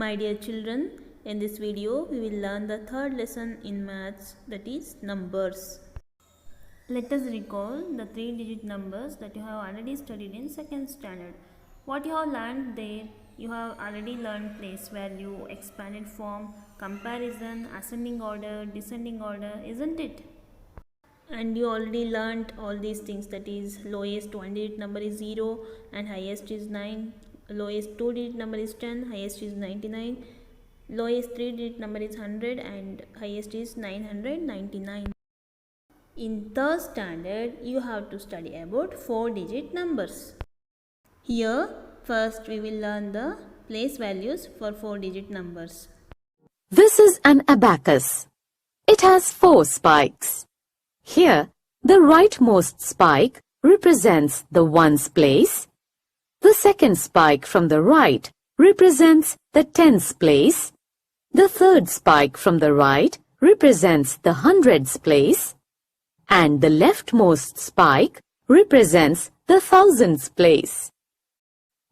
My dear children, in this video we will learn the third lesson in maths, that is numbers. Let us recall the 3-digit numbers that you have already studied in second standard. What you have learned there, you have already learned place value, expanded form, comparison, ascending order, descending order, isn't it? And you already learnt all these things, that is lowest 1-digit number is 0 and highest is 9, lowest 2-digit number is 10, highest is 99, lowest 3-digit number is 100 and highest is 999. In third standard you have to study about 4-digit numbers. Here first we will learn the place values for 4-digit numbers. This is an abacus. It has 4 spikes. Here, the rightmost spike represents the ones place. The second spike from the right represents the tens place. The third spike from the right represents the hundreds place. And the leftmost spike represents the thousands place.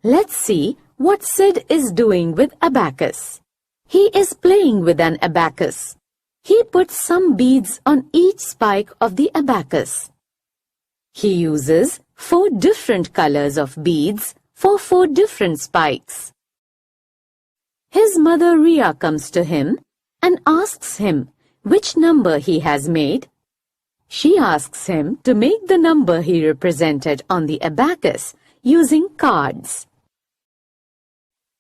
Let's see what Sid is doing with abacus. He is playing with an abacus. He puts some beads on each spike of the abacus. He uses 4 different colors of beads for 4 different spikes. His mother Ria comes to him and asks him which number he has made. She asks him to make the number he represented on the abacus using cards.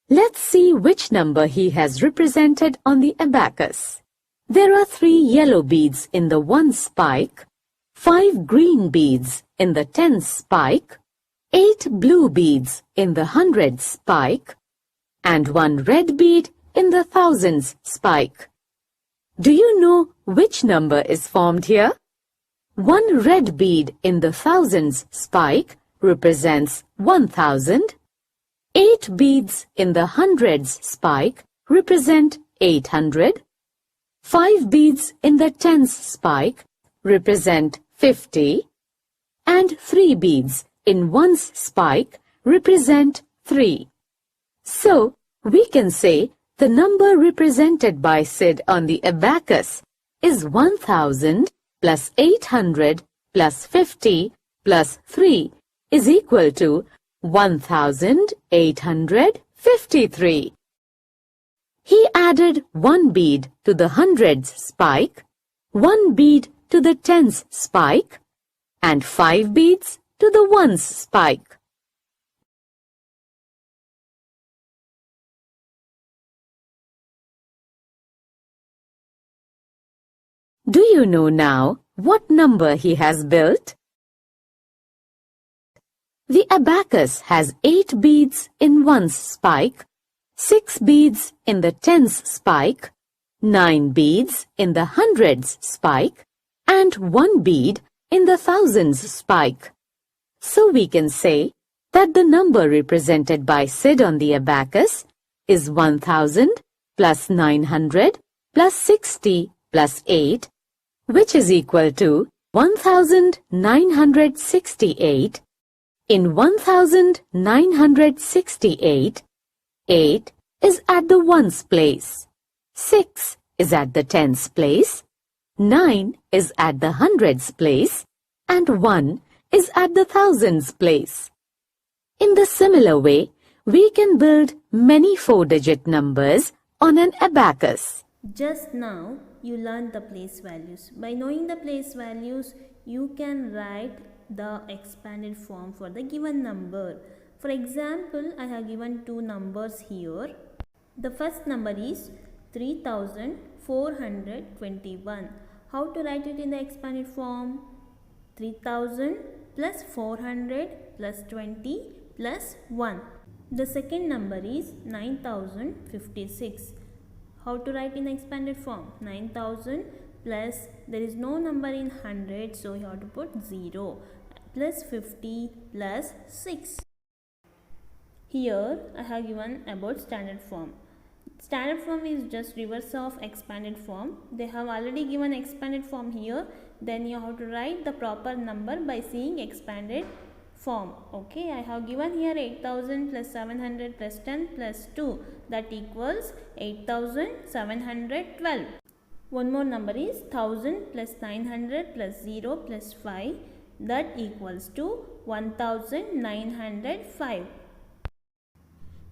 Let's see which number he has represented on the abacus. There are 3 yellow beads in the 1 spike, 5 green beads in the 10 spike, 8 blue beads in the 100 spike, and 1 red bead in the thousands spike. Do you know which number is formed here? 1 red bead in the thousands spike represents 1000. 8 beads in the hundreds spike represent 800. 5 beads in the tens spike represent 50. And 3 beads in ones spike represent 3. So, we can say the number represented by Sid on the abacus is 1000 plus 800 plus 50 plus 3 is equal to 1853. He added 1 bead to the hundreds spike, 1 bead to the tens spike, and 5 beads to the ones spike. Do you know now what number he has built? The abacus has 8 beads in ones spike, 6 beads in the tens spike, 9 beads in the hundreds spike, and 1 bead in the thousands spike. So we can say that the number represented by Sid on the abacus is 1000 plus 900 plus 60 plus 8, which is equal to 1968. In 1968, 8 is at the ones place, 6 is at the tens place, 9 is at the hundreds place, and 1 is at the thousands place. In the similar way, we can build many 4-digit numbers on an abacus. Just now you learned the place values. By knowing the place values, you can write the expanded form for the given number. For example, I have given 2 numbers here. The first number is 3421. How to write it in the expanded form? 3000 plus 400 plus 20 plus 1. The second number is 9056. How to write in the expanded form? 9000 plus, there is no number in 100, so you have to put 0, plus 50 plus 6. Here I have given about standard form. Standard form is just reverse of expanded form. They have already given expanded form here. Then you have to write the proper number by seeing expanded form. Okay, I have given here 8000 plus 700 plus 10 plus 2, that equals 8712. One more number is 1000 plus 900 plus 0 plus 5, that equals to 1905.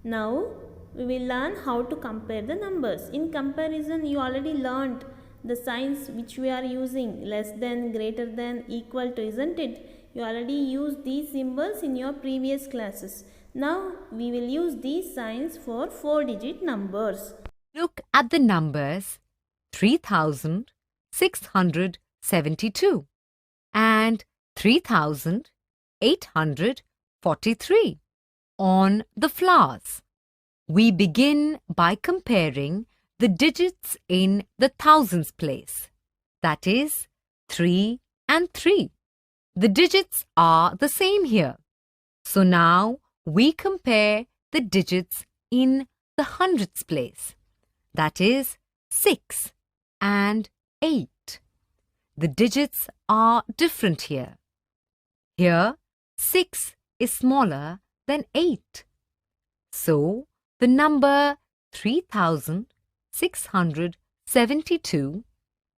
Now we will learn how to compare the numbers. In comparison, you already learnt the signs which we are using, less than, greater than, equal to, isn't it? You already used these symbols in your previous classes. Now we will use these signs for 4-digit numbers. Look at the numbers 3672 and 3843 on the flowers. We begin by comparing the digits in the thousands place, that is 3 and 3. The digits are the same here. So now we compare the digits in the hundreds place, that is 6 and 8. The digits are different here. Here 6 is smaller than 8. So the number 3672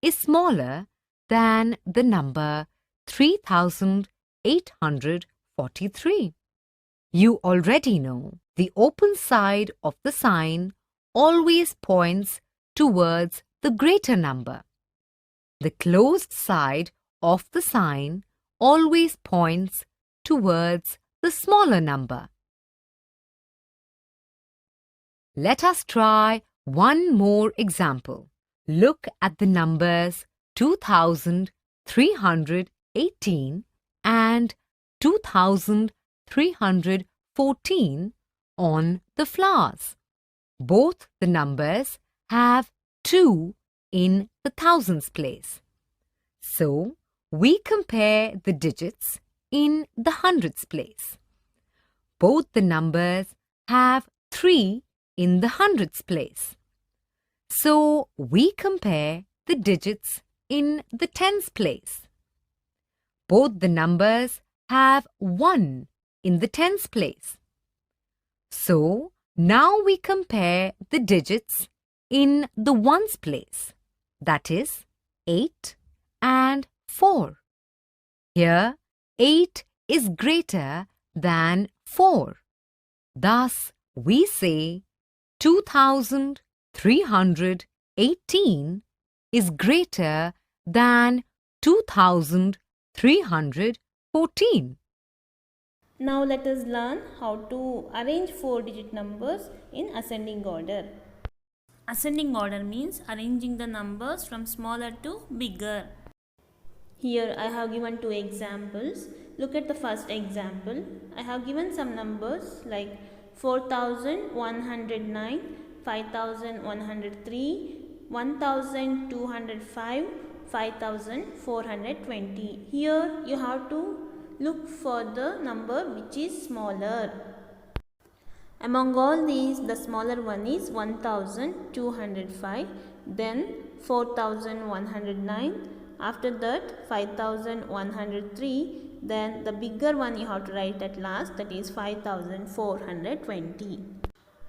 is smaller than the number 3843. You already know the open side of the sign always points towards the greater number. The closed side of the sign always points towards the smaller number. Let us try one more example. Look at the numbers 2318 and 2314 on the flowers. Both the numbers have 2 in the thousands place. So, we compare the digits in the hundreds place. Both the numbers have 3 in the hundreds place. So, we compare the digits in the tens place. Both the numbers have 1 in the tens place. So, now we compare the digits in the ones place, that is 8 and 4. Here 8 is greater than 4. Thus we say 2318 is greater than 2314. Now let us learn how to arrange 4-digit numbers in ascending order. Ascending order means arranging the numbers from smaller to bigger. Here I have given 2 examples. Look at the first example. I have given some numbers like 4109, 5103, 1205, 5420. Here you have to look for the number which is smaller. Among all these, the smaller one is 1205, then 4109, after that 5103, then the bigger one you have to write at last, that is 5420.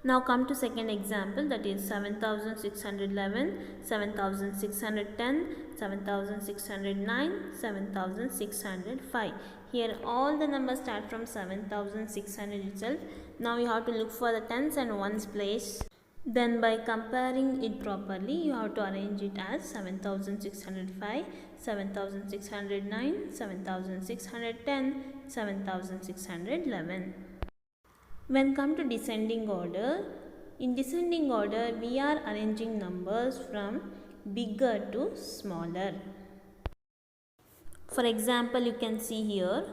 Now come to second example, that is 7611, 7610, 7609, 7605. Here all the numbers start from 7600 itself. Now you have to look for the tens and ones place. Then by comparing it properly, you have to arrange it as 7605, 7609, 7610, 7611. When come to descending order, in descending order we are arranging numbers from bigger to smaller. For example, you can see here,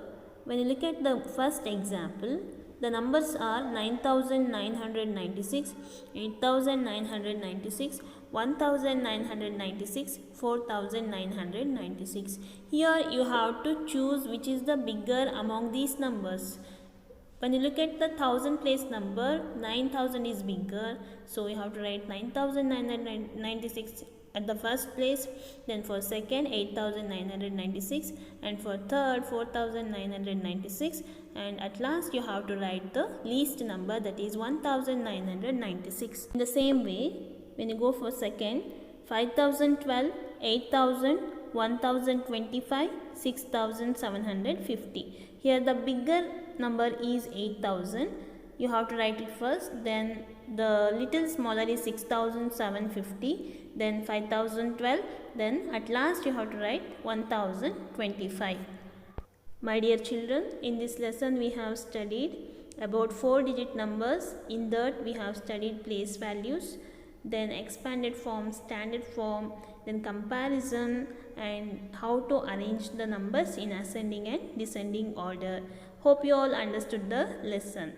when you look at the first example, the numbers are 9996, 8996, 1996, 4996. Here you have to choose which is the bigger among these numbers. When you look at the 1000 place number, 9000 is bigger, so you have to write 9996 at the first place, then for second 8996, and for third 4996, and at last you have to write the least number, that is 1996. In the same way, when you go for second, 5012, 8000, 1025, 6750. Here the bigger number is 8000. You have to write it first, then the little smaller is 6750, then 5012, then at last you have to write 1025. My dear children, in this lesson we have studied about 4-digit numbers. In that we have studied place values, then expanded form, standard form, then comparison, and how to arrange the numbers in ascending and descending order. Hope you all understood the lesson.